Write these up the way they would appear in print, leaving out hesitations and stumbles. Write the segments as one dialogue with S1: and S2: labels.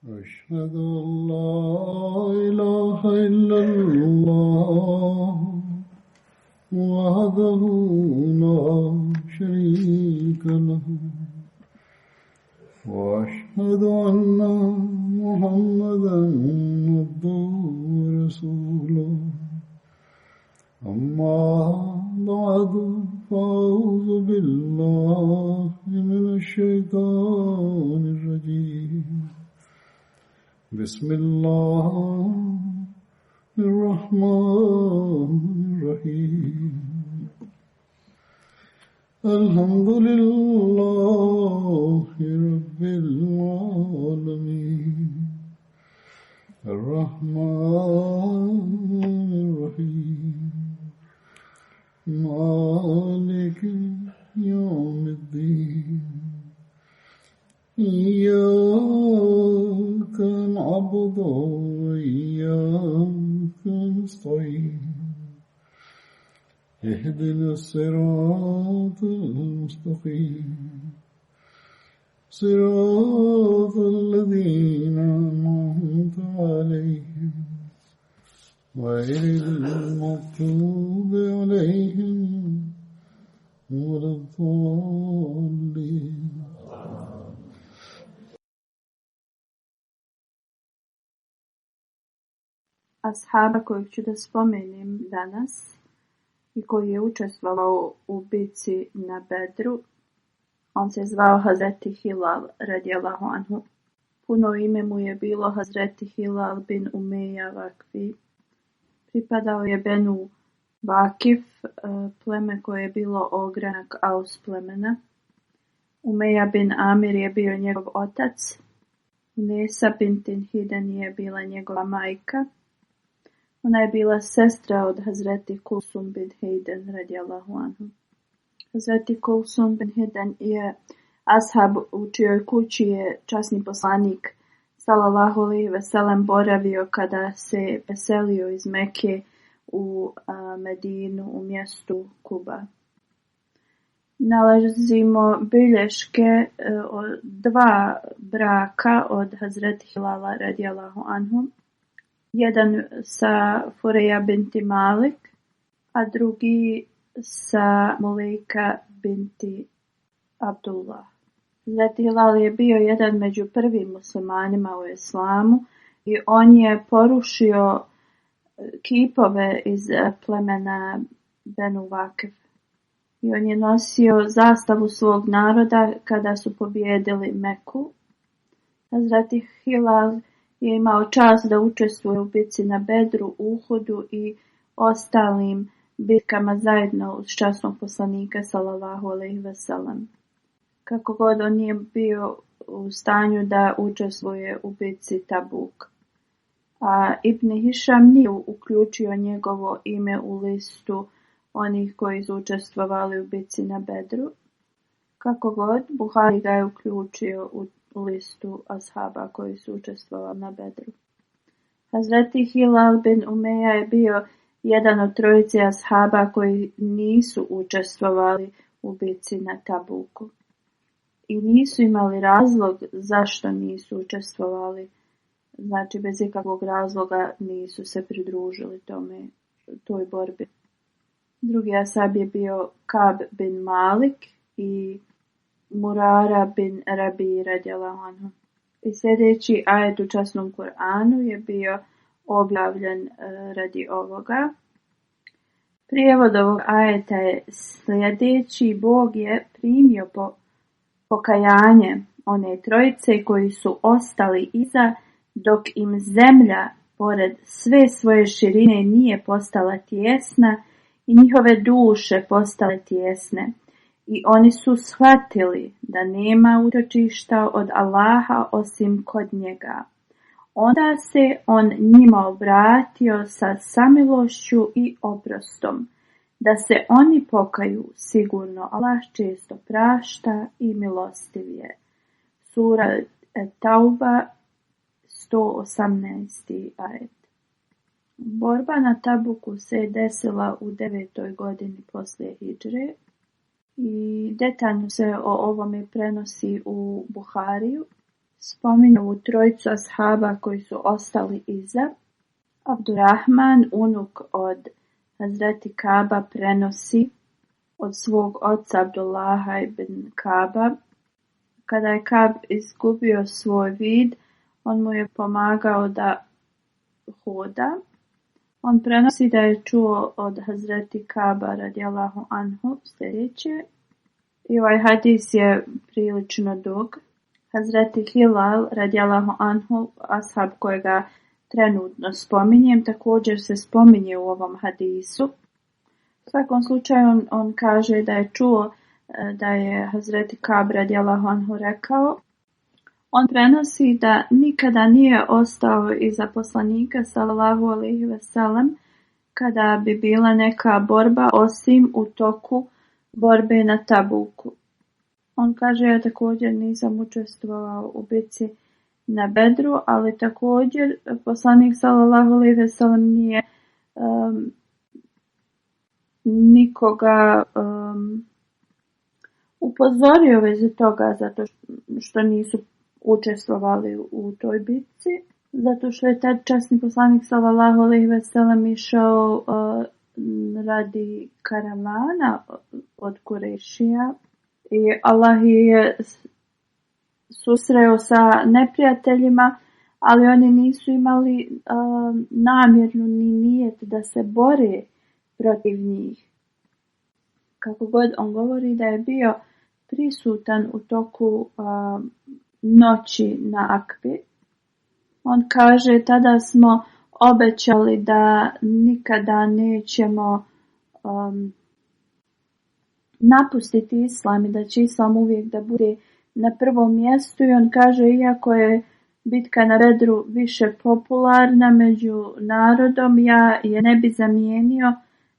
S1: أشهد أن لا إله إلا الله وحده لا شريك له وأشهد أن محمدا عبده ورسوله أما بعد فأعوذ بالله من الشيطان الرجيم بسم الله الرحمن الرحيم الحمد لله رب العالمين الرحمن الرحيم مالك يوم الدين إياك نعبد وإياك نستعين اهدنا الصراط المستقيم صراط الذين أنعمت عليهم غير المغضوب عليهم ولا الضالين.
S2: Ashaba kojeg ću da spomenem danas i koji je učestvovao u bitci na Bedru, on se zvao Hazreti Hilal radijallahu anhu. Puno ime mu je bilo Hazreti Hilal bin Umeja Vakfi. Pripadao je Benu Vakif, pleme koje je bilo ogranak Aus plemena. Umeja bin Amir je bio njegov otac. Nesa bintin Hiden je bila njegova majka. Ona je bila sestra od Hazreti Kulsum bin Hiden radijallahu anhu. Hazreti Kulsum bin Hiden je ashab u čijoj kući je časni poslanik sallallahu alejhi ve sellem boravio kada se preselio iz Mekke u Medinu u mjestu Kuba. Nalazimo bilješke od dva braka od Hazreti Hilala radijallahu anhu. Jedan sa Fureja binti Malik, a drugi sa Mulejka binti Abdullah. Hazreti Hilal je bio jedan među prvim muslimanima u islamu i on je porušio kipove iz plemena Benu Vakif. I on je nosio zastavu svog naroda kada su pobijedili Meku. Hazreti Hilal je imao čast da učestvuje u bitci na Bedru, Uhudu i ostalim bitkama zajedno uz časnog poslanika sallallahu alejhi ve sellem. Kako god on nije bio u stanju da učestvuje u bitci Tabuk. A Ibn Hišam nije uključio njegovo ime u listu onih koji su učestvovali u bitci na Bedru. Kako god, Buhari ga je uključio u listu ashaba koji su učestvovali na Bedru. Hazreti Hilal bin Umeja je bio jedan od trojice ashaba koji nisu učestvovali u bitci na Tabuku. I nisu imali razlog zašto nisu učestvovali. Znači, bez ikakvog razloga nisu se pridružili toj borbi. Drugi ashab je bio Kab bin Malik i Murara bin Rabi radijallahu anhu. I sljedeći ajet u časnom Kur'anu je bio objavljen radi ovoga. Prijevod ovog ajeta je sljedeći: Bog je primio pokajanje one trojice koji su ostali iza dok im zemlja pored sve svoje širine nije postala tijesna i njihove duše postale tijesne. I oni su shvatili da nema utočišta od Allaha osim kod njega. Onda se on njima obratio sa samilošću i oprostom, da se oni pokaju, sigurno Allah često prašta i milostiv je. Sura Tauba 118. ajet. Borba na Tabuku se desila u 9. godini poslije hidžre i detaljno se o ovome prenosi u Buhariju. spominje u trojicu ashaba koji su ostali iza. Abdurrahman, unuk od Hazreti Kaba, prenosi od svog oca Abdullaha ibn Kaba. Kada je Kab izgubio svoj vid, on mu je pomagao da hoda. On prenosi da je čuo od Hazreti Kaba radijallahu anhu sljedeće. I ovaj hadis je prilično dug. Hazreti Hilal radijallahu anhu, ashab kojega trenutno spominjem, također se spominje u ovom hadisu. U svakom slučaju on kaže da je čuo da je Hazreti Kab radijallahu anhu rekao. On prenosi da nikada nije ostao iza poslanika sallallahu alejhi ve sellem kada bi bila neka borba, osim u toku borbe na Tabuku. On kaže, ja također nisam učestvovao u bitci na Bedru, ali također poslanik sallallahu alejhi ve sellem nije nikoga upozorio vezi toga zato što nisu učestvovali u toj bitci, zato što je tad časni poslanik sallallahu alejhi ve sellem išao radi karavana od Kurešija i Allah je susreo sa neprijateljima, ali oni nisu imali namjernu ni nijet da se bore protiv njih. Kako god on govori da je bio prisutan u toku noći na Akbi. On kaže, tada smo obećali da nikada nećemo napustiti islam i da će islam uvijek da bude na prvom mjestu. I on kaže, iako je bitka na Bedru više popularna među narodom, ja je ne bi zamijenio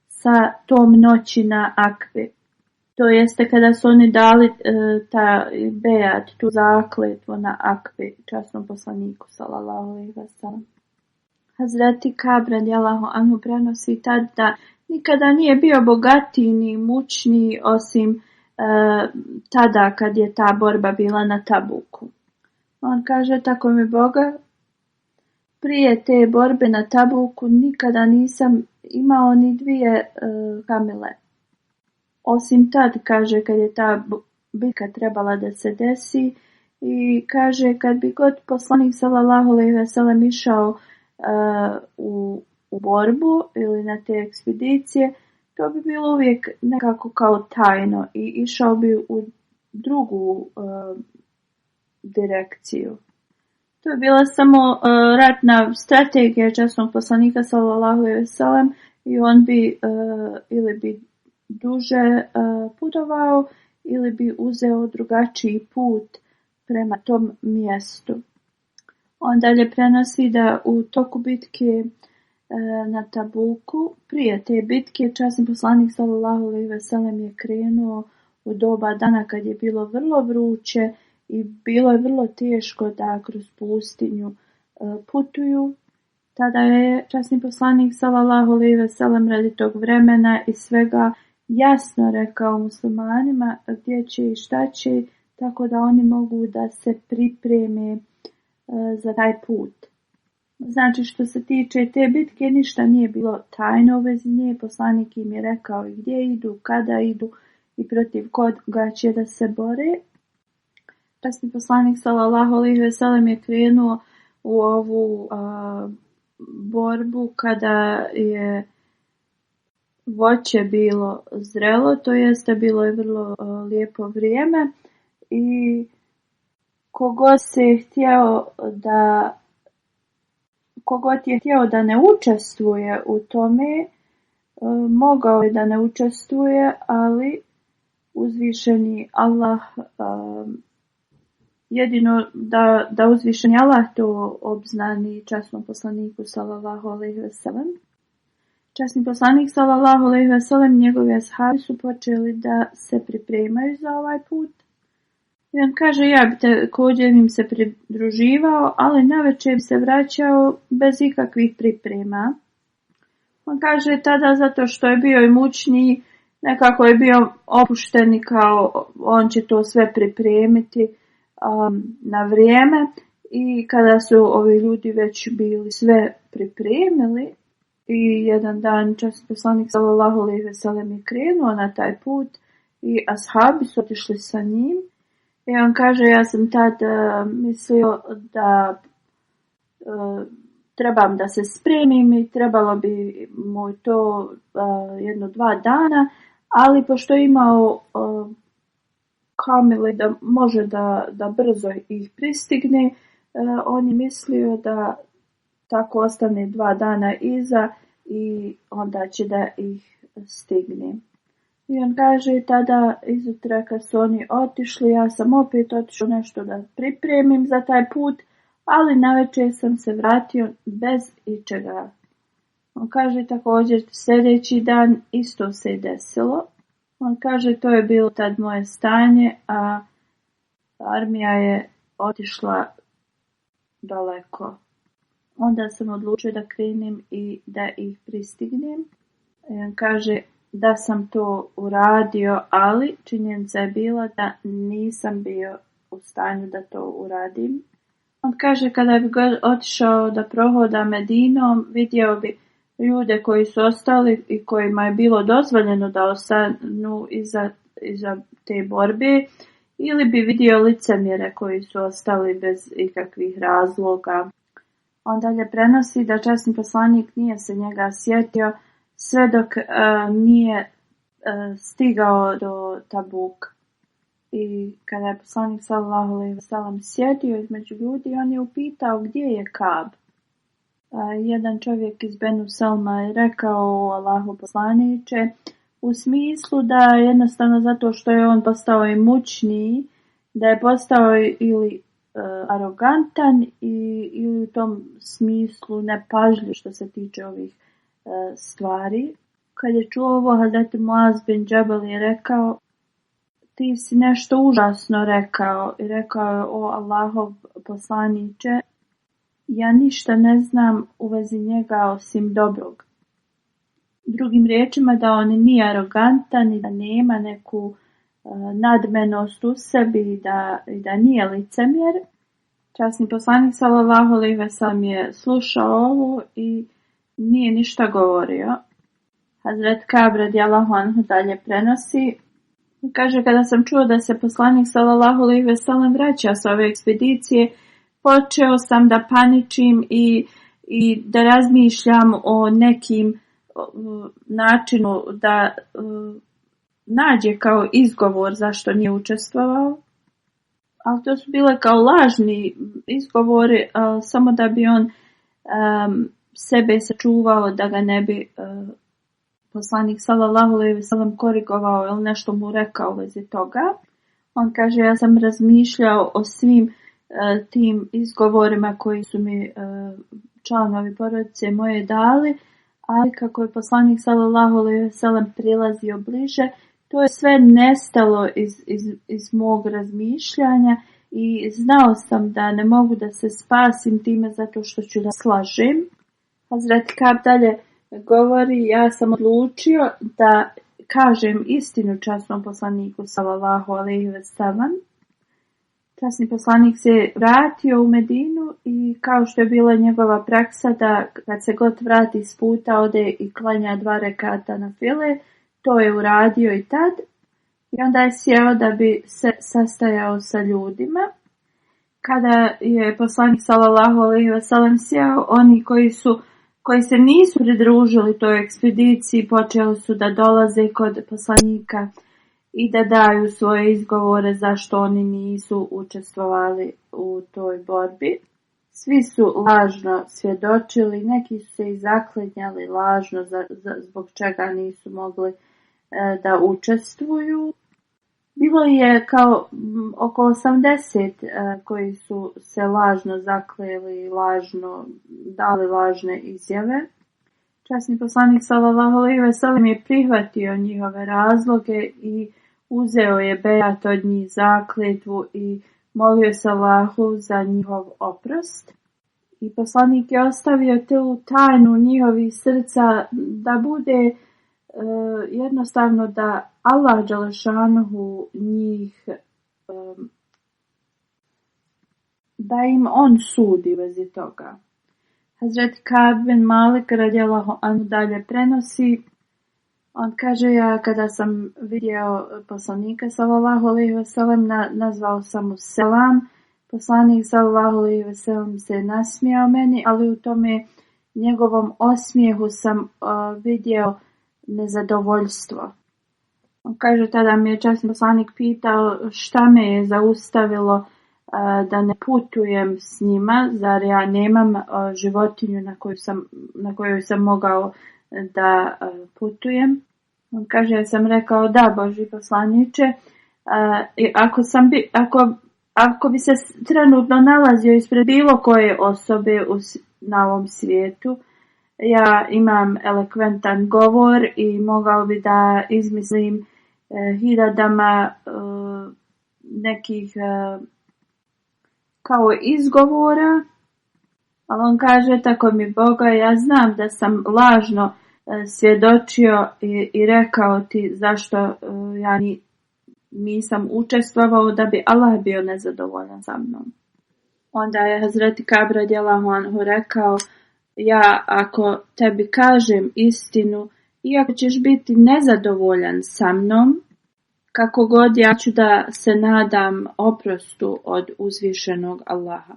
S2: sa tom noći na Akbi. To jeste kada su oni dali ta bejat, tu zakletvu na Akbi, časnom poslaniku sallallahu alejhi ve sellem. Hazreti Kab radijallahu anhu prenosi tad da nikada nije bio bogatiji ni mučniji osim tada kad je ta borba bila na Tabuku. On kaže, tako mi Boga, prije te borbe na Tabuku nikada nisam imao ni 2 kamile. Osim tad, kaže, kad je ta bitka trebala da se desi, i kaže, kad bi god poslanik sallallahu alejhi ve sellem išao u borbu ili na te ekspedicije, to bi bilo uvijek nekako kao tajno i išao bi u drugu direkciju. To je bila samo ratna strategija časnog poslanika sallallahu alejhi ve sellem i on bi ili bi duže putovao ili bi uzeo drugačiji put prema tom mjestu. On dalje prenosi da u toku bitke na Tabuku, prije te bitke, časni poslanik sallallahu alejhi ve sellem je krenuo u doba dana kad je bilo vrlo vruće i bilo je vrlo teško da kroz pustinju putuju. Tada je časni poslanik sallallahu alejhi ve sellem radi tog vremena i svega jasno rekao muslimanima gdje će i šta će, tako da oni mogu da se pripreme za taj put. Znači, što se tiče te bitke, ništa nije bilo tajno u vezi nje. Poslanik im je rekao i gdje idu, kada idu i protiv koga će da se bore. Časni poslanik sallallahu alejhi ve sellem je krenuo u ovu borbu kada je voće bilo zrelo, to jeste bilo je vrlo lijepo vrijeme i kogod je htio da ne učestvuje u tome, mogao je da ne učestvuje, ali uzvišeni Allah, jedino da uzvišeni Allah to obznani časnom poslaniku sallallahu alejhi ve sellem. Časni poslanik sallallahu alejhi ve sellem i njegovi ashabi su počeli da se pripremaju za ovaj put. I on kaže, ja bi također im se pridruživao, ali navečer bi se vraćao bez ikakvih priprema. On kaže tada zato što je bio i mučniji, nekako je bio opušten i kao on će to sve pripremiti, na vrijeme i kada su ovi ljudi već bili sve pripremili i jedan dan časni poslanik sallallahu alejhi ve sellem je krenuo na taj put i ashabi su otišli sa njim i on kaže ja sam tad mislio da trebam da se spremim i trebalo bi mu to 1-2 dana, ali pošto je imao kamile da može da brzo ih pristigne, on je mislio da tako ostane 2 dana iza i onda će da ih stigne. I on kaže tada izutra kad su oni otišli, ja sam opet otišao nešto da pripremim za taj put, ali navečer sam se vratio bez ičega. On kaže također sljedeći dan isto se desilo. On kaže to je bilo tad moje stanje, a armija je otišla daleko. Onda sam odlučio da krenem i da ih pristignem. On kaže da sam to uradio, ali činjenica je bila da nisam bio u stanju da to uradim. On kaže kada bi otišao da prohoda Medinom, vidio bi ljude koji su ostali i kojima je bilo dozvoljeno da ostanu iza te borbe, ili bi vidio licemjere koji su ostali bez ikakvih razloga. On dalje prenosi da časni poslanik nije se njega sjetio sve dok nije stigao do Tabuka. I kada je poslanik sallallahu alejhi ve sellem sjedio između ljudi, on je upitao gdje je Kab. Jedan čovjek iz Benu Selma je rekao Allahu poslaniče, u smislu da jednostavno zato što je on postao imućniji, da je postao ili arogantan ili u tom smislu nepažljiv što se tiče ovih stvari. Kad je čuo ovo, Hazreti Muaz bin Džabel je rekao, ti si nešto užasno rekao i rekao je o Allahov poslaniče, ja ništa ne znam u vezi njega osim dobrog. Drugim riječima da on nije arogantan i da nema neku nadmenost u sebi i da nije licemjer. Časni poslanik sallallahu alejhi ve sellem je slušao ovo i nije ništa govorio. Hazret Kab radijallahu anhu dalje prenosi. Kaže, kada sam čuo da se poslanik sallallahu alejhi ve sellem vraća sa ove ekspedicije, počeo sam da paničim i da razmišljam o nekim načinu da nađe kao izgovor zašto nije učestvovao. Ali to su bile kao lažni izgovori, samo da bi on sebe sačuvao da ga ne bi poslanik sallallahu alejhi ve sellem korigovao ili nešto mu rekao u vezi toga. On kaže, ja sam razmišljao o svim tim izgovorima koji su mi članovi porodice moje dali, ali kako je poslanik sallallahu alejhi ve sellem prilazio bliže, to je sve nestalo iz mog razmišljanja i znao sam da ne mogu da se spasim time zato što ću da slažem. Hazret Kab dalje govori, ja sam odlučio da kažem istinu časnom poslaniku sallallahu alejhi ve sellem. Časni poslanik se vratio u Medinu i kao što je bila njegova praksa da kad se god vrati s puta ode i klanja 2 rekata na file, to je uradio i tad. I onda je sjeo da bi se sastajao sa ljudima. Kada je poslanik sallallahu alejhi ve sellem sjeo, oni koji se nisu pridružili toj ekspediciji počeli su da dolaze kod poslanika i da daju svoje izgovore zašto oni nisu učestvovali u toj borbi. Svi su lažno svjedočili, neki su se i zaklinjali lažno zbog čega nisu mogli da učestvuju. Bilo je kao oko 80 koji su se lažno zakleli i dali lažne izjave. Časni poslanik sallallahu alejhi ve sellem je prihvatio njihove razloge i uzeo je bejat od njih, zakletvu i molio se Allahu za njihov oprost. I poslanik je ostavio tu tajnu njihovih srca da bude jednostavno da Allah dželešanuhu njih da im on sudi u vezi toga. Hazreti Ka'b bin Malik radijallahu anhu dalje prenosi, on kaže, ja kada sam vidio poslanika sallallahu alejhi ve sellem, nazvao sam mu selam. Poslanik sallallahu alejhi ve sellem se nasmijao meni, ali u tome njegovom osmijehu sam vidio nezadovoljstvo. On kaže, tada mi je časni poslanik pitao šta me je zaustavilo da ne putujem s njima, zar ja nemam životinju na kojoj sam mogao da putujem. On kaže, ja sam rekao, da, Božji poslaniče, ako bi se trenutno nalazio ispred bilo koje osobe na ovom svijetu, ja imam elokventan govor i mogao bi da izmislim hiljadama nekih kao izgovora, ali on kaže, tako mi Boga, ja znam da sam lažno svjedočio i rekao ti zašto ja nisam učestvovao da bi Allah bio nezadovoljan sa mnom. Onda je Hazreti Ka'b radijallahu anhu rekao, ja ako tebi kažem istinu, iako ćeš biti nezadovoljan sa mnom, kako god ja ću da se nadam oprostu od uzvišenog Allaha.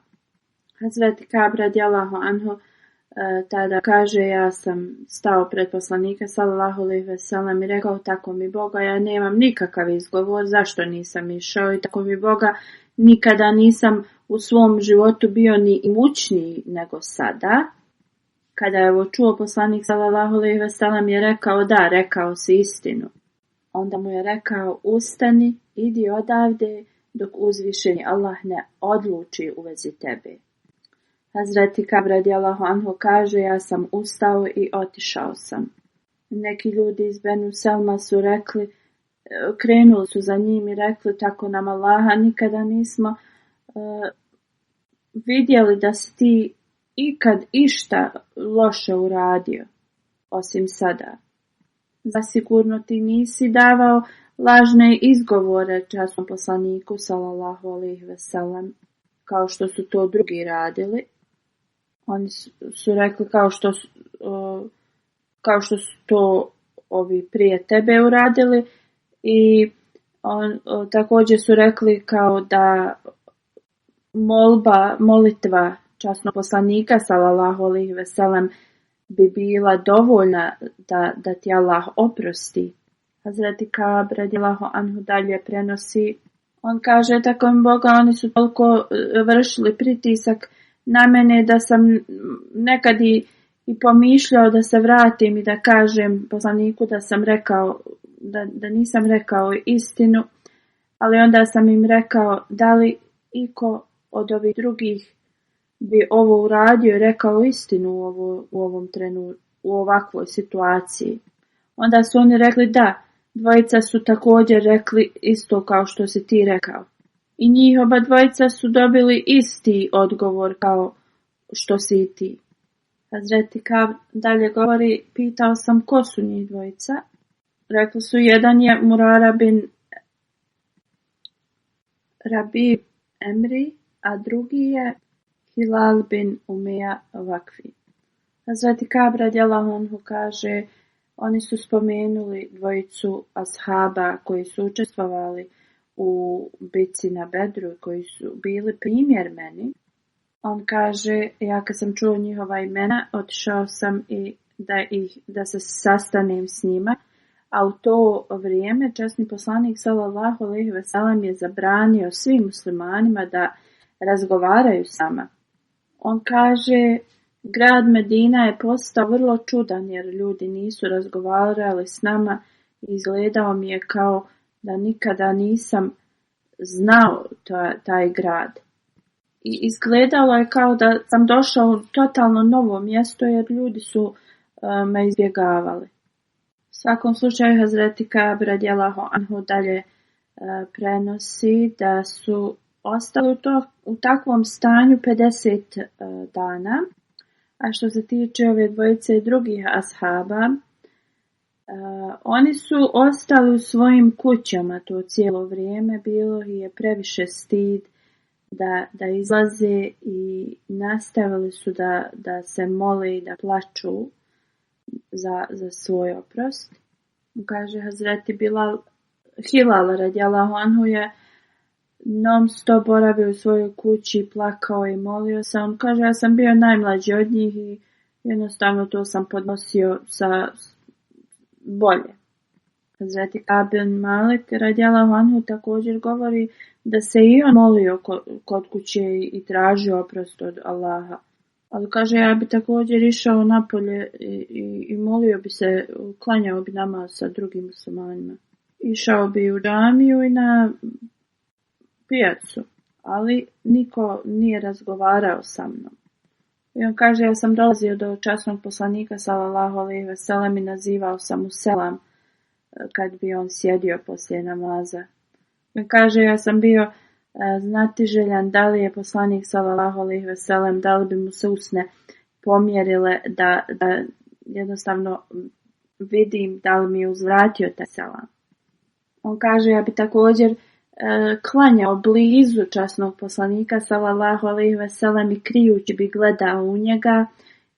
S2: Hazreti Ka'b radijallahu anhu tada kaže, ja sam stao pred poslanika sallallahu alejhi ve sellem i rekao, tako mi Boga, ja nemam nikakav izgovor zašto nisam išao i tako mi Boga, nikada nisam u svom životu bio ni imućniji nego sada. Kada je ovo čuo, poslanik sallallahu alejhi ve sellem je rekao, da, rekao si istinu. Onda mu je rekao, ustani, idi odavde dok uzvišeni Allah ne odluči u vezi tebe. Hazreti Ka'b radijallahu anhu kaže, ja sam ustao i otišao sam. Neki ljudi iz Benu Selma su rekli, krenuli su za njim i rekli, tako nam Allaha, nikada nismo vidjeli da si ti ikad išta loše uradio, osim sada. Zasigurno ti nisi davao lažne izgovore časnom poslaniku sallallahu alejhi ve sellem, kao što su to drugi radili. Oni su rekli kao što su to ovi prije tebe uradili i također su rekli kao da molitva časnog poslanika sallallahu alejhi ve sellem bi bila dovoljna da ti Allah oprosti. Hazreti Ka'b radijallahu anhu dalje prenosi, on kaže, tako mi Boga, oni su toliko vršili pritisak na mene da sam nekad i pomišljao da se vratim i da kažem poslaniku da sam rekao, da nisam rekao istinu, ali onda sam im rekao, da li iko od ovih drugih bi ovo uradio i rekao istinu u ovom trenutku, u ovakvoj situaciji. Onda su oni rekli, da, dvojica su također rekli isto kao što si ti rekao. I njih oba dvojica su dobili isti odgovor kao što si i ti. Hazreti Ka'b dalje govori, pitao sam ko su njih dvojica. Rekli su, jedan je Murara bin Rabi Emri, a drugi je Hilal bin Umeja Vakfi. Hazreti Ka'b radijallahu anhu kaže, oni su spomenuli dvojicu ashaba koji su učestvovali u bitci na Bedru, koji su bili primjer meni. On kaže, ja kad sam čuo njihova imena, otišao sam i da se sastanem s njima, a u to vrijeme časni poslanik sallallahu alejhi ve sellem je zabranio svim muslimanima da razgovaraju s nama. On kaže, grad Medina je postao vrlo čudan jer ljudi nisu razgovarali s nama i izgledao mi je kao da nikada nisam znao taj grad. I izgledalo je kao da sam došao u totalno novo mjesto jer ljudi su me izbjegavali. U svakom slučaju Hazreti Ka'b radijallahu anhu dalje prenosi da su ostali u takvom stanju 50 dana. A što se tiče ove dvojice drugih ashaba, oni su ostali u svojim kućama to cijelo vrijeme, bilo je previše stid da izlaze i nastavili su da se mole i da plaču za svoj oprost. Kaže Hazreti Hilal radijallahu anhu je non stop boravio u svojoj kući, plakao i molio se. On kaže, ja sam bio najmlađi od njih i jednostavno to sam podnosio sa bolje. Hazreti Ka'b bin Malik radijallahu anhu također govori da se i on molio kod kuće i tražio oprost od Allaha. Ali kaže, ja bi također išao napolje i molio bi se, klanjao bi namaz sa drugim muslimanima. Išao bi u džamiju i na pijacu, ali niko nije razgovarao sa mnom. I on kaže, ja sam dolazio do časnog poslanika sallallahu alejhi ve sellem i nazivao sam mu selam kad bi on sjedio poslije namaza. I kaže, ja sam bio znatiželjan da li je poslanik sallallahu alejhi ve sellem, da li bi mu se usne pomjerile da jednostavno vidim da li mi je uzvratio taj selam. On kaže, ja bi također klanjao blizu časnog poslanika sallallahu alejhi ve sellem i krijući bi gledao u njega.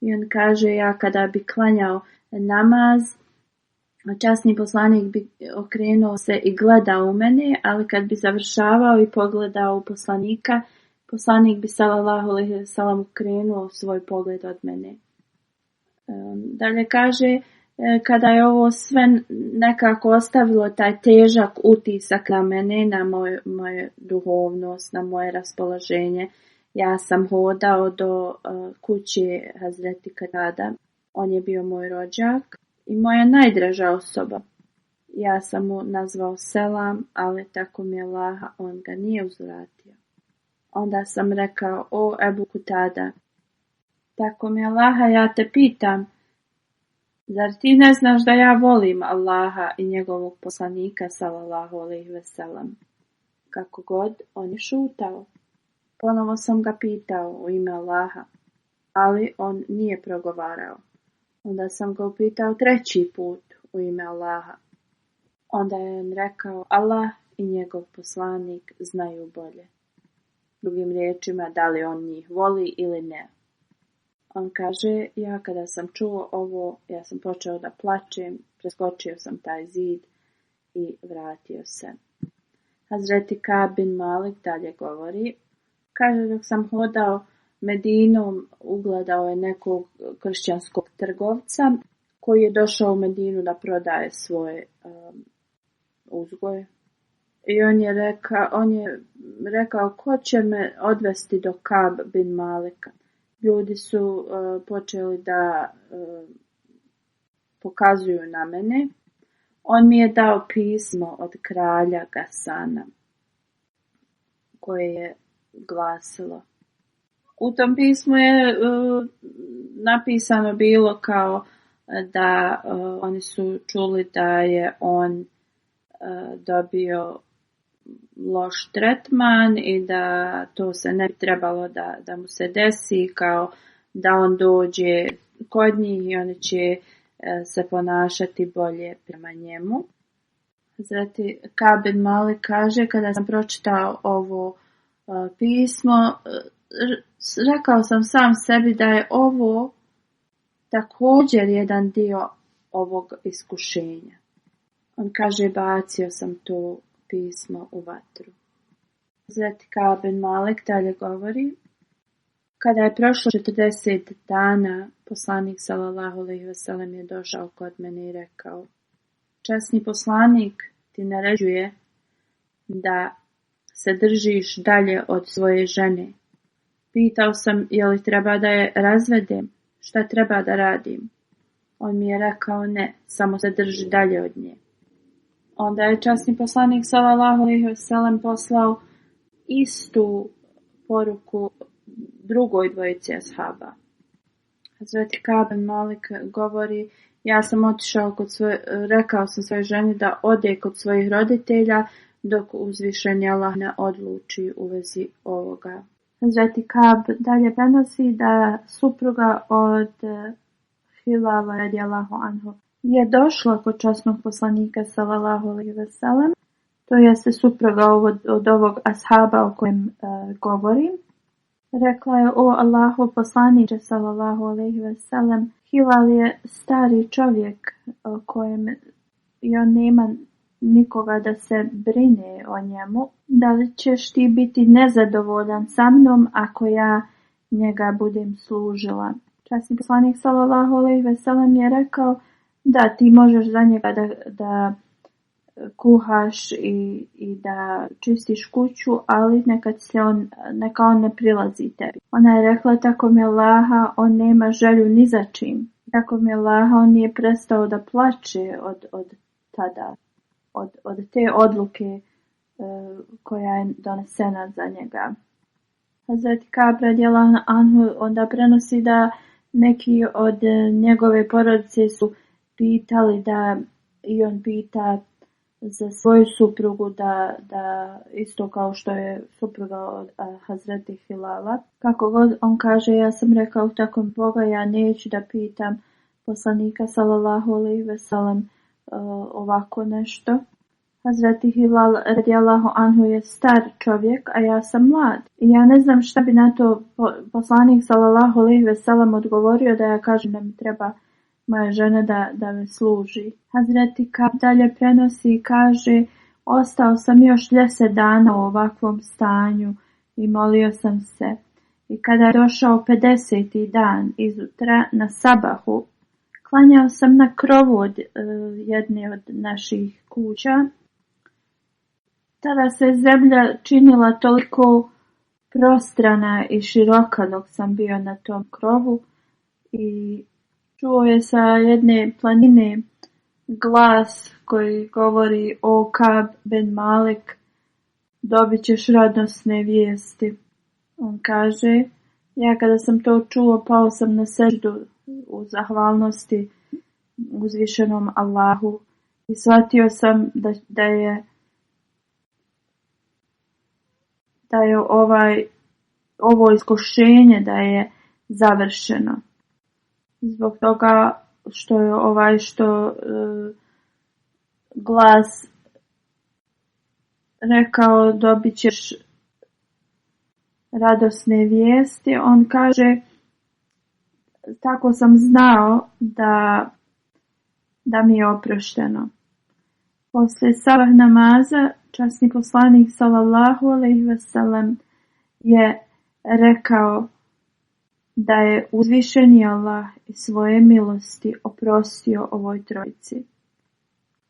S2: I on kaže, ja kada bi klanjao namaz, časni poslanik bi okrenuo se i gledao u mene, ali kad bi završavao i pogledao u poslanika, poslanik bi sallallahu alejhi ve sellem okrenuo svoj pogled od mene. Dalje kaže, kada je ovo sve nekako ostavilo taj težak utisak na mene, na moju duhovnost, na moje raspoloženje, ja sam hodao do kuće Hazreti Katada. On je bio moj rođak i moja najdraža osoba. Ja sam mu nazvao selam, ali tako mi je Allaha, on ga nije uzvratio. Onda sam rekao, o Ebu Kutada, tako mi je Allaha, ja te pitam, zar ti ne znaš da ja volim Allaha i njegovog poslanika sallallahu alejhi ve sellem? Kako god, on je šutao. Ponovo sam ga pitao u ime Allaha, ali on nije progovarao. Onda sam ga upitao 3. put u ime Allaha. Onda je on rekao, Allah i njegov poslanik znaju bolje. Drugim riječima, da li on njih voli ili ne. On kaže, ja kada sam čuo ovo, ja sam počeo da plačem, preskočio sam taj zid i vratio se. Hazreti Ka'b bin Malik dalje govori, kaže, dok sam hodao Medinom, ugledao je nekog kršćanskog trgovca koji je došao u Medinu da prodaje svoje uzgoje. I on je rekao, ko će me odvesti do Ka'b bin Malika? Ljudi su počeli da pokazuju na mene. On mi je dao pismo od kralja Gasana koje je glasilo. U tom pismu je napisano bilo kao da oni su čuli da je on dobio loš tretman i da to se ne bi trebalo da mu se desi, kao da on dođe kod njih i oni će se ponašati bolje prema njemu. Zati Ka'b bin Malik kaže, kada sam pročitao ovo pismo, rekao sam sam sebi da je ovo također jedan dio ovog iskušenja. On kaže, bacio sam to pismo u vatru. Zati Ka'b bin Malik dalje govori, kada je prošlo 40 dana, poslanik sallallahu alejhi ve sellem je došao kod mene i rekao, časni poslanik ti naređuje da se držiš dalje od svoje žene. Pitao sam, je li treba da je razvedem, šta treba da radim? On mi je rekao, ne, samo se drži dalje od nje. Onda je časni poslanik sallallahu alejhi ve sellem poslao istu poruku drugoj dvojici ashaba. Hazreti Ka'b bin Malik govori, ja sam otišao rekao sam svojoj ženi da ode kod svojih roditelja dok uzvišeni Allah ne odluči u vezi ovoga. Hazreti Ka'b dalje prenosi da supruga od Hilala radijallahu anhu je došla kod časnog poslanika sallallahu alejhi ve sellem to jeste supruga od ovog ashaba o kojem govorim. Rekla je: o Allahov poslaniče sallallahu alejhi ve sellem, Hilal je stari čovjek o kojem i on nema nikoga da se brine o njemu. Da li ćeš ti biti nezadovoljan sa mnom ako ja njega budem služila? Časni poslanik sallallahu alejhi ve sellem je rekao: da, ti možeš za njega da kuhaš i da čistiš kuću, ali neka on ne prilazi tebi. Ona je rekla: tako mi Allaha, on nema želju ni za čim. Tako mi Allaha, on nije prestao da plače od tada, od te odluke koja je donesena za njega. Hazreti Ka'b radijallahu anhu onda prenosi da neki od njegove porodice su pitali da i on pita za svoju suprugu da isto kao što je supruga od Hazreti Hilala. Kako god on kaže, ja sam rekao: tako mi Boga, ja neću da pitam poslanika sallallahu alejhi ve sellem ovako nešto. Hazreti Hilal radijallahu anhu je star čovjek, a ja sam mlad. I ja ne znam šta bi na to poslanik sallallahu alejhi ve sellem odgovorio da ja kažem da mi treba moja žena da me služi. Hazreti Ka'b dalje prenosi i kaže: ostao sam još 10 dana u ovakvom stanju i molio sam se. I kada je došao 50. dan izutra na sabahu, klanjao sam na krovu od jedne od naših kuća. Tada se zemlja činila toliko prostrana i široka dok sam bio na tom krovu i čuo je sa jedne planine glas koji govori: o Ka'b bin Malik, dobit ćeš radosne vijesti. On kaže: ja kada sam to čuo, pao sam na seždu u zahvalnosti uzvišenom Allahu i shvatio sam da je ovo iskušenje da je završeno. Zbog toga što je glas rekao: dobit ćeš radosne vijesti. On kaže: tako sam znao da mi je oprošteno. Poslije sabah namaza časni poslanik sallallahu alejhi ve sellem je rekao da je uzvišeni Allah iz svoje milosti oprostio ovoj trojici.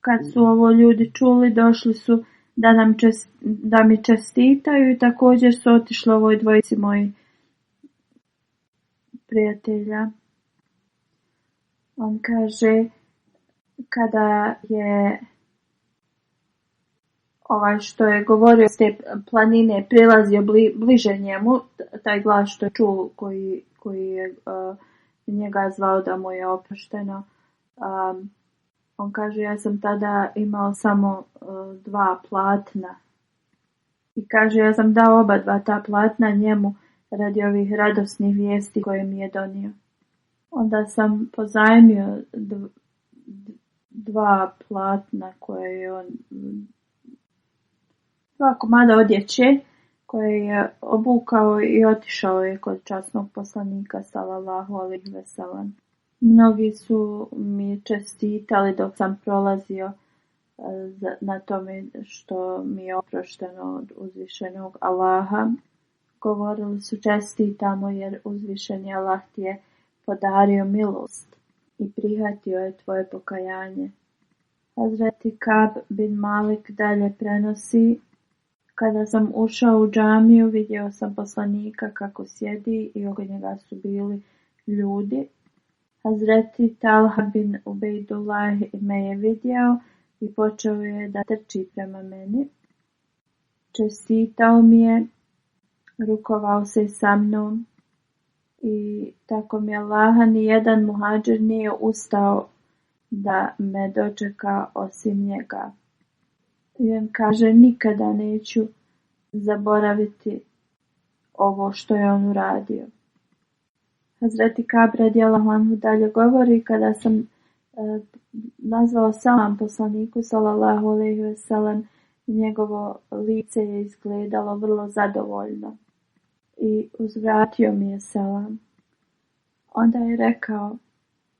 S2: Kad su ovo ljudi čuli, došli su da mi čestitaju i također su otišli ovoj dvojici moji prijatelja. On kaže: kada je što je govorio s te planine prilazio bliže njemu, taj glas što je čuo koji je njega zvao da mu je oprošteno, on kaže: ja sam tada imao samo 2 platna. I kaže: ja sam dao oba 2 ta platna njemu radi ovih radosnih vijesti koje mi je donio. Onda sam pozajmio 2 platna koje je on, 2 komada odjeće koje je obukao i otišao je kod časnog poslanika sallallahu alejhi ve sellem. Mnogi su mi čestitali dok sam prolazio na tome što mi je oprošteno od uzvišenog Allaha. Govorili su: čestitamo jer uzvišeni Allah ti je podario milost i prihvatio je tvoje pokajanje. Hazreti Ka'b bin Malik dalje prenosi: kada sam ušao u džamiju, vidio sam poslanika kako sjedi i oko njega su bili ljudi. Hazreti Talha bin Ubejdullah me je vidio i počeo je da trči prema meni. Čestitao mi je, rukovao se sa mnom i tako mi Allaha ni jedan muhadžir nije ustao da me dočeka osim njega. I on kaže: nikada neću zaboraviti ovo što je on uradio. Hazreti Ka'b radijallahu anhu dalje govori: kada sam nazvao salam poslaniku sallallahu alejhi ve sellem njegovo lice je izgledalo vrlo zadovoljno i uzvratio mi je selam. Onda je rekao: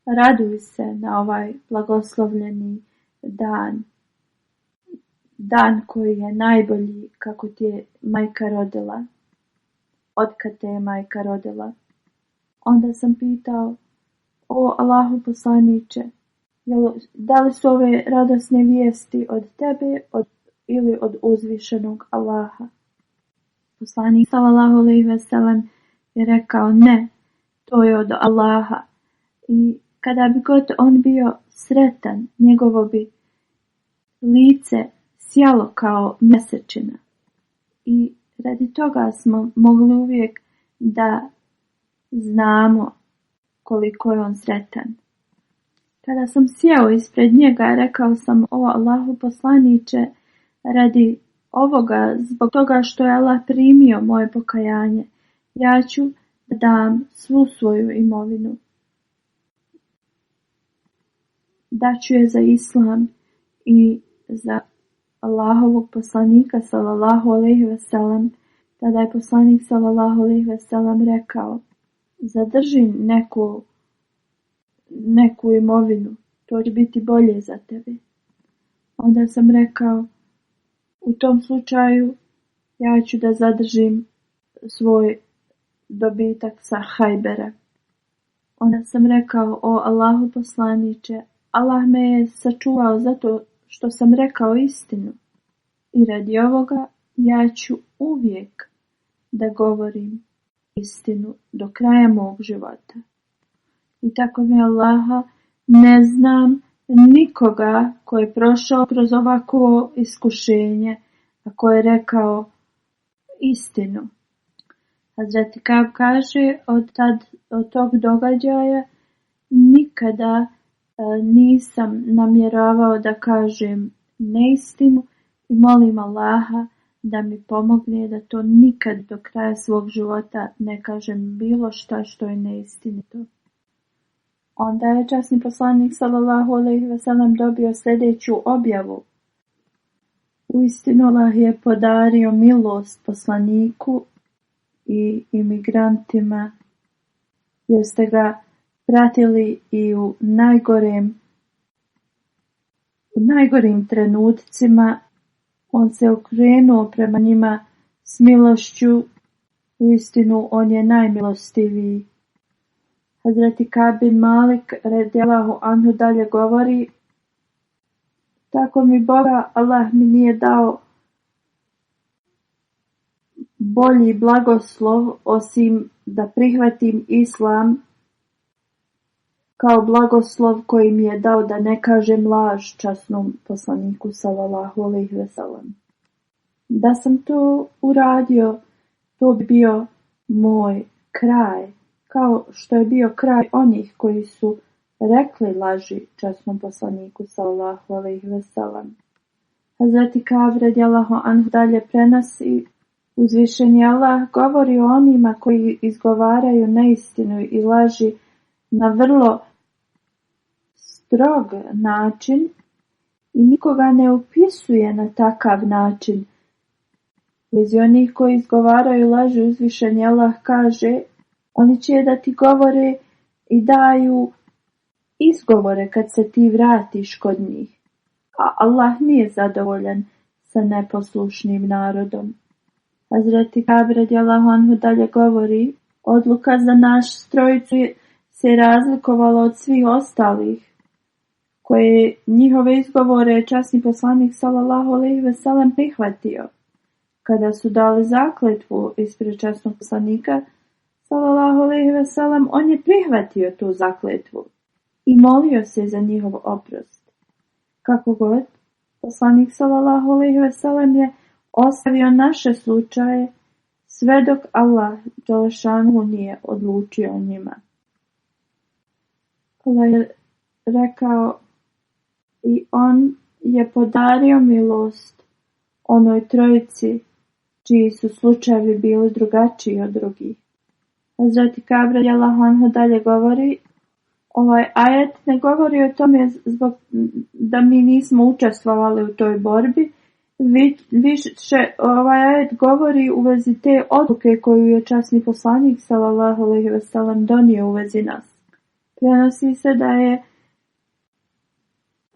S2: raduj se na ovaj blagoslovljeni dan, dan koji je najbolji kako ti je majka rodila, otkad te je majka rodila. Onda sam pitao: o Allahu poslaniče, da li su ove radosne vijesti od tebe ili od uzvišenog Allaha? Poslanik sallallahu alejhi ve sellem je rekao: ne, to je od Allaha. I kada bi god on bio sretan, njegovo bi lice sjalo kao mjesečina. I radi toga smo mogli uvijek da znamo koliko je on sretan. Kada sam sjeo ispred njega, rekao sam: o Allahu poslaniče, radi ovoga, zbog toga što je Allah primio moje pokajanje, ja ću da dam svu svoju imovinu. Daću je za Islam i za Allahovog poslanika sallallahu alejhi ve sellem. Tada je poslanik sallallahu alejhi ve sellem rekao: zadrži neku imovinu, to će biti bolje za tebe. Onda sam rekao: u tom slučaju ja ću da zadržim svoj dobitak sa Hajbera. Onda sam rekao: o Allahu poslaniče, Allah me je sačuvao zato što sam rekao istinu i radi ovoga ja ću uvijek da govorim istinu do kraja mog života. I tako mi Allaha, ne znam nikoga ko je prošao kroz ovako iskušenje, a ko je rekao istinu. Hazreti Kab kaže: od tog događaja nikada nisam namjeravao da kažem neistinu i molim Allaha da mi pomogne da to nikad do kraja svog života ne kažem bilo šta što je neistinito. Onda je časni poslanik sallallahu alejhi ve sellem dobio sljedeću objavu: uistinu Allah je podario milost poslaniku i imigrantima, jer ste ga pratili i u najgorim trenucima. On se okrenuo prema njima s milošću, uistinu on je najmilostiviji. Hazreti Kab bin Malik radijallahu anhu dalje govori: tako mi Boga, Allah mi nije dao bolji blagoslov osim da prihvatim Islam kao blagoslov koji mi je dao da ne kažem laž časnom poslaniku sallallahu alejhi ve sellem. Da sam to uradio, to bi bio moj kraj, kao što je bio kraj onih koji su rekli laži časnom poslaniku sallallahu alejhi ve sellem. Hazreti Kab radijallahu anhu dalje prenosi: uzvišeni Allah govori o onima koji izgovaraju neistinu i laži na vrlo strog način i nikoga ne upisuje na takav način. Bez onih koji izgovaraju laži, uzvišeni Allah kaže: oni će da ti govore i daju izgovore kad se ti vratiš kod njih. A Allah nije zadovoljan sa neposlušnim narodom. Hazreti Kab radijallahu anhu dalje govori: odluka za naš trojicu se razlikovala od svih ostalih, koje njihove izgovore časni poslanik sallallahu alejhi ve sellem prihvatio. Kada su dali zakletvu ispred časnog poslanika sallallahu alejhi ve sellem, on je prihvatio tu zakletvu i molio se za njihov oprost. Kako god, poslanik sallallahu alejhi ve sellem je ostavio naše slučaje sve dok Allah dželešanu nije odlučio o njima. Allah je rekao: i on je podario milost onoj trojici čiji su slučajevi bili drugačiji od drugih. Hazreti Kab radijallahu anhu dalje govori: ovaj ajet ne govori o tome zbog da mi nismo učestvovali u toj borbi više ovaj ajet govori u vezi te odluke koju je časni poslanik sallallahu alejhi ve sellem donio u vezi nas. Prenosi se da je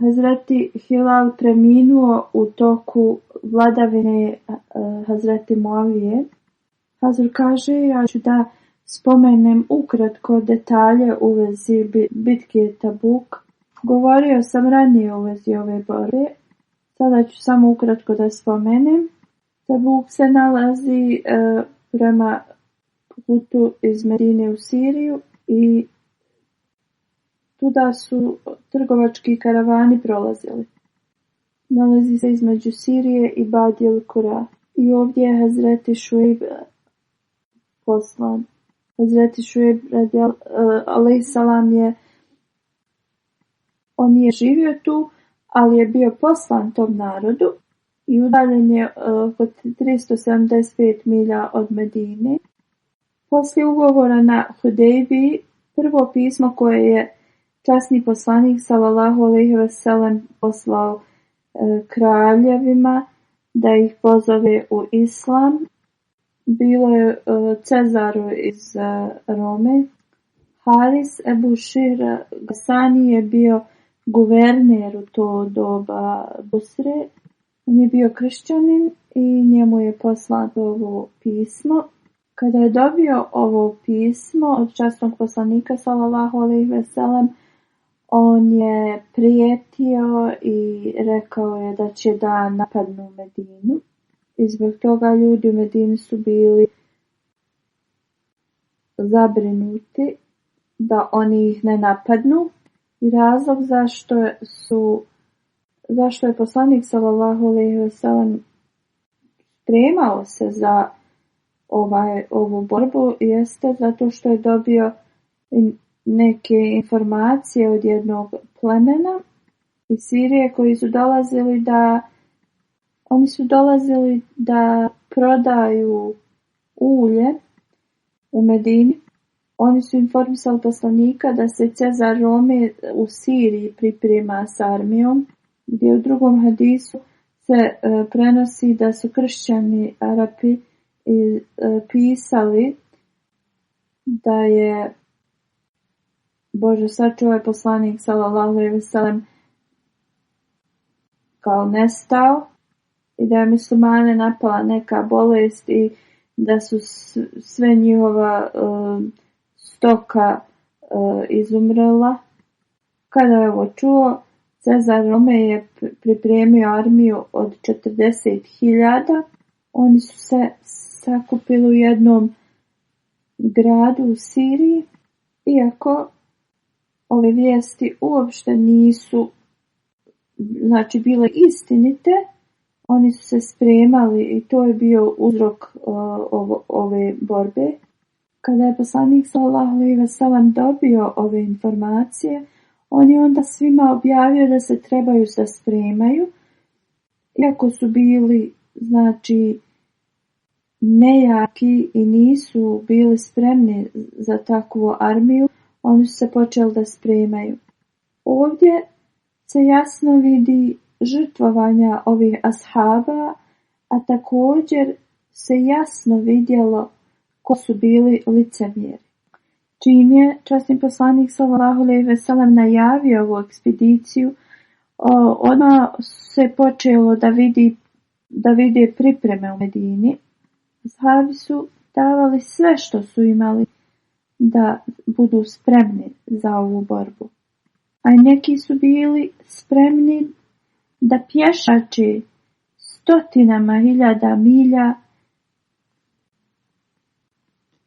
S2: Hazreti Hilal preminuo u toku vladavine Hazreti Muavije. Hazur kaže, ja ću da spomenem ukratko detalje u vezi bitke Tabuk. Govorio sam ranije u vezi ove borbe. Sada ću samo ukratko da spomenem. Tabuk se nalazi prema putu iz Medine u Siriju i tuda su trgovački karavani prolazili. Nalazi se između Sirije i Badil Kura. I ovdje je Hazreti Šuejb poslan. Hazreti Šuejb alejsalam on je živio tu, ali je bio poslan tom narodu i udaljen je oko 375 milja od Medine. Poslije ugovora na Hudejbiji, prvo pismo koje je časni poslanik sallallahu alejhi ve sellem poslao kraljevima da ih pozove u islam, bilo je Cezaru iz Rome. Haris Ebu Šir Gasani je bio guverner u to doba Busre. On je bio kršćanin i njemu je poslao ovo pismo. Kada je dobio ovo pismo od časnog poslanika sallallahu alejhi ve sellem, on je prijetio i rekao je da će da napadnu Medinu. I zbog toga ljudi u Medini su bili zabrinuti da oni ih ne napadnu. I razlog zašto je poslanik sallallahu alejhi ve sellem spremao se za ovu borbu jeste zato što je dobio neke informacije od jednog plemena iz Sirije koji su dolazili da prodaju ulje u Medini. Oni su informisali poslanika da se Cezar Rome u Siriji priprema s armijom, gdje u drugom hadisu se prenosi da su kršćani Arapi pisali da je Bože sačuvaj poslanik sallallahu alejhi ve sellem kao nestao i da je muslimane napala neka bolest i da su sve njihova stoka izumrla. Kada je ovo čuo, Cezar Rome je pripremio armiju od 40.000. Oni su se sakupili u jednom gradu u Siriji, iako ove vijesti uopšte nisu bile istinite. Oni su se spremali i to je bio uzrok ove borbe. Kada je poslanik sallallahu alejhi ve sellem dobio ove informacije, on je onda svima objavio da se trebaju da spremaju. Iako su bili nejaki i nisu bili spremni za takvu armiju, oni su se počeli da spremaju. Ovdje se jasno vidi žrtvovanja ovih ashaba, a također se jasno vidjelo ko su bili licemjeri. Čim je časni poslanik sallallahu alejhi ve sellem najavio ovu ekspediciju, odmah se počelo da vide pripreme u Medini. Ashabi su davali sve što su imali da budu spremni za ovu borbu. A neki su bili spremni da pješače stotinama hiljada milja,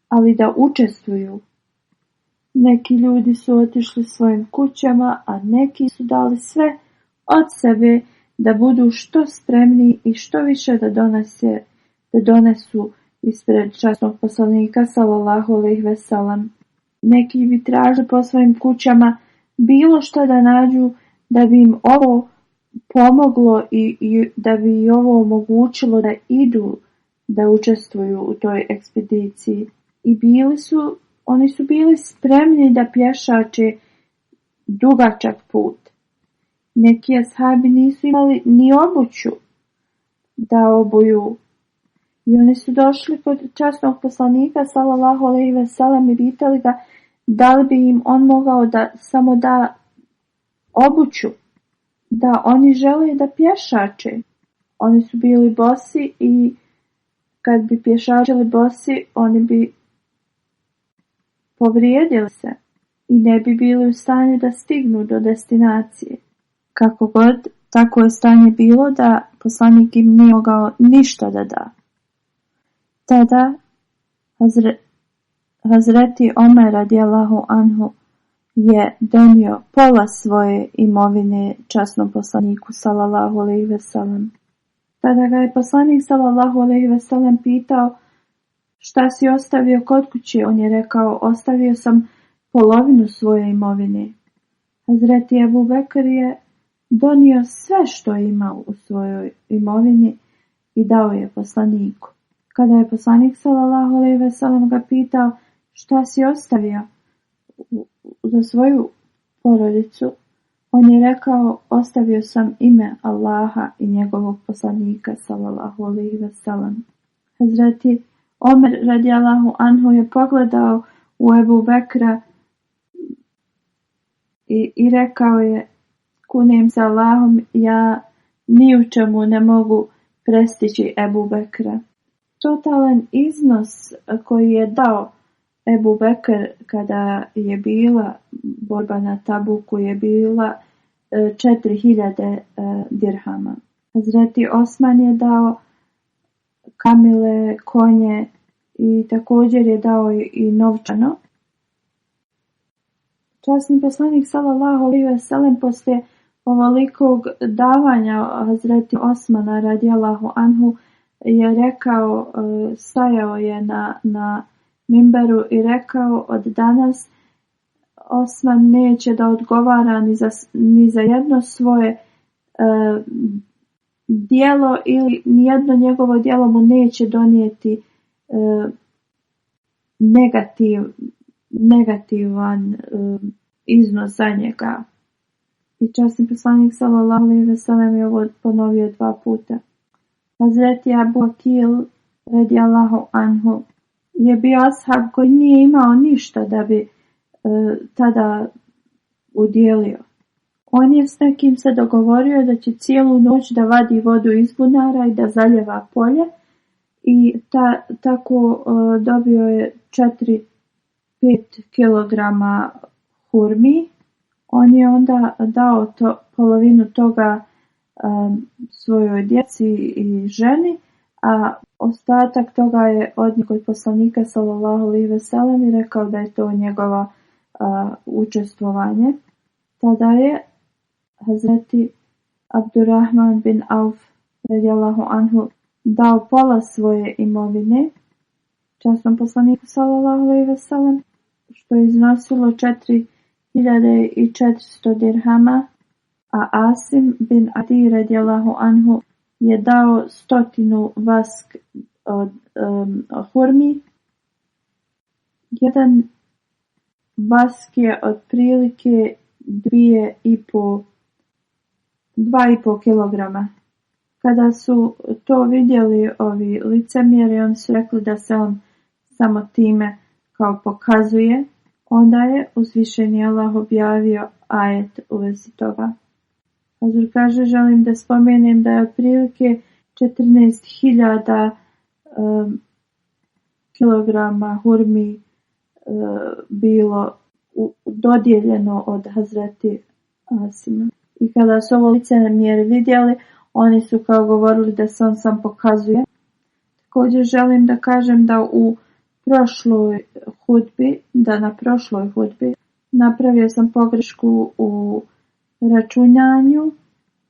S2: ali da učestvuju. Neki ljudi su otišli svojim kućama, a neki su dali sve od sebe da budu što spremni i što više da donesu ispred časnog poslanika sallallahu alejhi ve sellem. Neki bi tražili po svojim kućama bilo što da nađu da bi im ovo pomoglo i da bi ovo omogućilo da idu da učestvuju u toj ekspediciji. I oni su bili spremni da pješače dugačak put. Neki ashabi nisu imali ni obuću, da obuju. I oni su došli kod časnog poslanika sallallahu alejhi ve sellem i pitali ga da li bi im on mogao da samo da obuću, da oni žele da pješače. Oni su bili bosi i kad bi pješačili bosi, oni bi povrijedili se i ne bi bili u stanju da stignu do destinacije. Kako god, tako je stanje bilo da poslanik im nije mogao ništa da da. Tada Hazreti Omer radijallahu anhu je donio pola svoje imovine časnom poslaniku sallallahu alejhi ve sellem. Tada ga je poslanik sallallahu alejhi ve sellem pitao šta si ostavio kod kuće. On je rekao ostavio sam polovinu svoje imovine. Hazreti Ebu Bekr je donio sve što je imao u svojoj imovini i dao je poslaniku. Kada je poslanik sallallahu alejhi ve sellem ga pitao šta si ostavio za svoju porodicu, on je rekao ostavio sam ime Allaha i njegovog poslanika sallallahu alejhi ve sellem. Hazreti Omer radijallahu anhu je pogledao u Ebu Bekra i rekao je kunem se Allahom, ja ni u čemu ne mogu prestići Ebu Bekra. Totalan iznos koji je dao Ebu Bekr kada je bila borba na Tabuku je bila 4000 dirhama. Hazreti Osman je dao kamile, konje i također je dao i novčano. Časni poslanik sallallahu alejhi ve sellem poslije ovolikog davanja Hazreti Osmana radijallahu anhu je rekao, stajao je na mimberu i rekao od danas Osman neće da odgovara ni za jedno svoje djelo ili nijedno njegovo djelo mu neće donijeti negativan iznos za njega. I časni poslanik sallallahu alejhi ve sellem je ovo ponovio 2 puta. Hazreti Abu Akil radijallahu anhu je bio ashab koji nije imao ništa da bi tada udjelio. On je s nekim se dogovorio da će cijelu noć da vadi vodu iz bunara i da zaljeva polje i tako dobio je 4-5 kilograma hurmi. On je onda dao polovinu toga svojoj djeci i ženi, a ostatak toga je odnio kod poslanika sallallahu alejhi ve sellem i rekao da je to njegovo učestvovanje. Tada je Hazreti Abdurrahman bin Auf radijallahu anhu dao pola svoje imovine časnom poslaniku sallallahu alejhi ve sellem, što je iznosilo 4400 dirhama, a Asim bin Adi radijallahu anhu je dao 100 vask od hurmi. Jedan vask je otprilike 2,5 kilograma. Kada su to vidjeli ovi licemjeri, oni su rekli da se on samo time kao pokazuje. Onda je uzvišeni Allah objavio ajet u vezi toga. Hazur kaže, želim da spomenem da je otprilike 14.000 kilograma hurmi bilo dodijeljeno od Hazreti Asima. I kada su ovo licemjeri vidjeli, oni su kao govorili da se on sam pokazuje. Također želim da kažem da na prošloj hudbi napravio sam pogrešku u računjanju.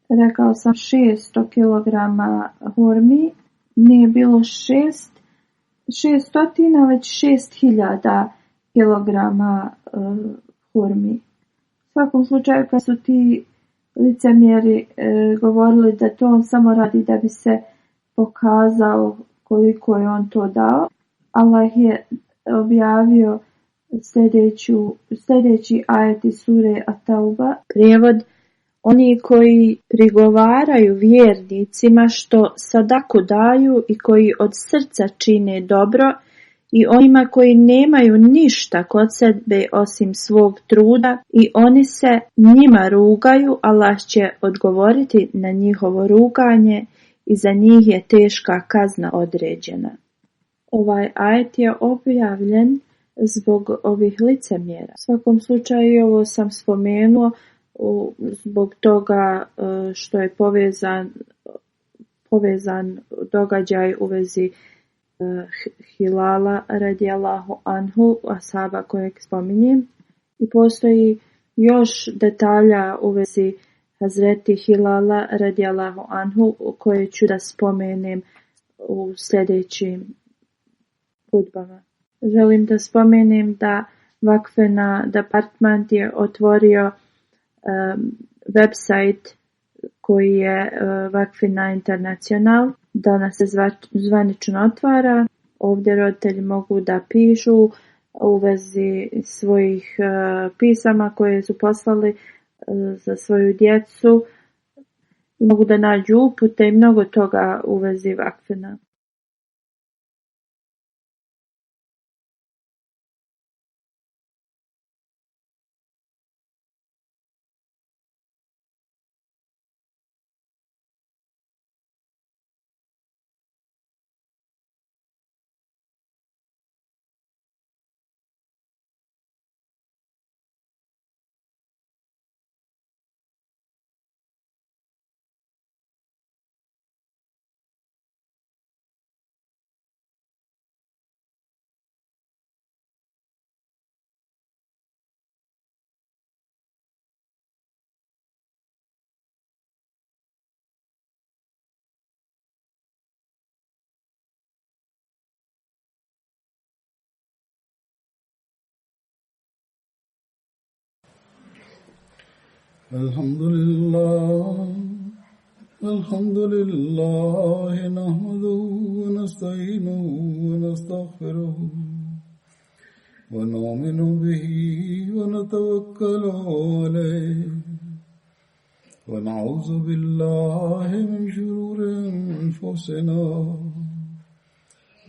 S2: Rekao sam 600 kilograma hurmi. Nije bilo 600, već 6.000 kilograma hurmi. U svakom slučaju kad su ti licemjeri govorili da to on samo radi da bi se pokazao koliko je on to dao, Allah je objavio sljedeći ajet iz sure At-Tauba. Prijevod Oni koji prigovaraju vjernicima što sadaku daju i koji od srca čine dobro i onima koji nemaju ništa kod sebe osim svog truda i oni se njima rugaju, Allah će odgovoriti na njihovo ruganje i za njih je teška kazna određena. Ovaj ajet je objavljen zbog ovih licemjera. U svakom slučaju ovo sam spomenuo zbog toga što je povezan događaj u vezi Hilala radijallahu anhu, ashaba kojeg spominjem, i postoji još detalja u vezi Hazreti Hilala radijallahu anhu koje ću da spomenem u sljedećim hudbama. Želim da spomenem da Vakfena department je otvorio website koji je Vakfena International. Danas se zvanično otvara. Ovdje roditelji mogu da pišu u vezi svojih pisama koje su poslali za svoju djecu i mogu da nađu upute i mnogo toga u vezi Vakfena.
S1: الحمد لله نحمده ونستعينه ونستغفره ونؤمن به ونتوكل عليه ونعوذ بالله من شرور أنفسنا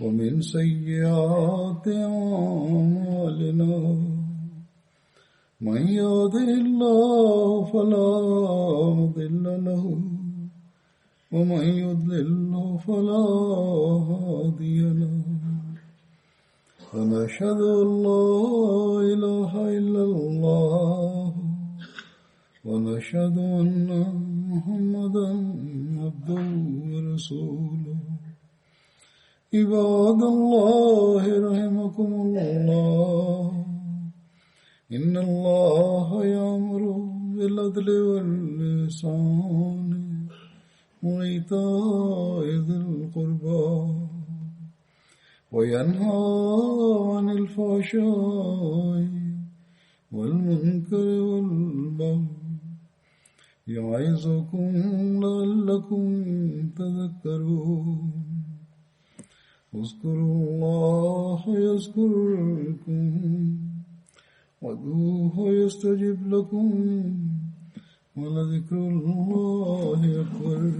S1: ومن سيئات أعمالنا من يهده الله فلا مضل له ومن يضلل فلا هادي له ونشهد أن لا إله إلا الله ونشهد أن محمدا عبده ورسوله عباد الله رحمكم الله إن الله يأمر بالعدل والإحسان وإيتاء ذي القربى وينهى عن الفحشاء والمنكر والبغي يعظكم لعلكم تذكرون اذكروا الله يذكركم وادعوه يستجب لكم ولذكر الله أكبر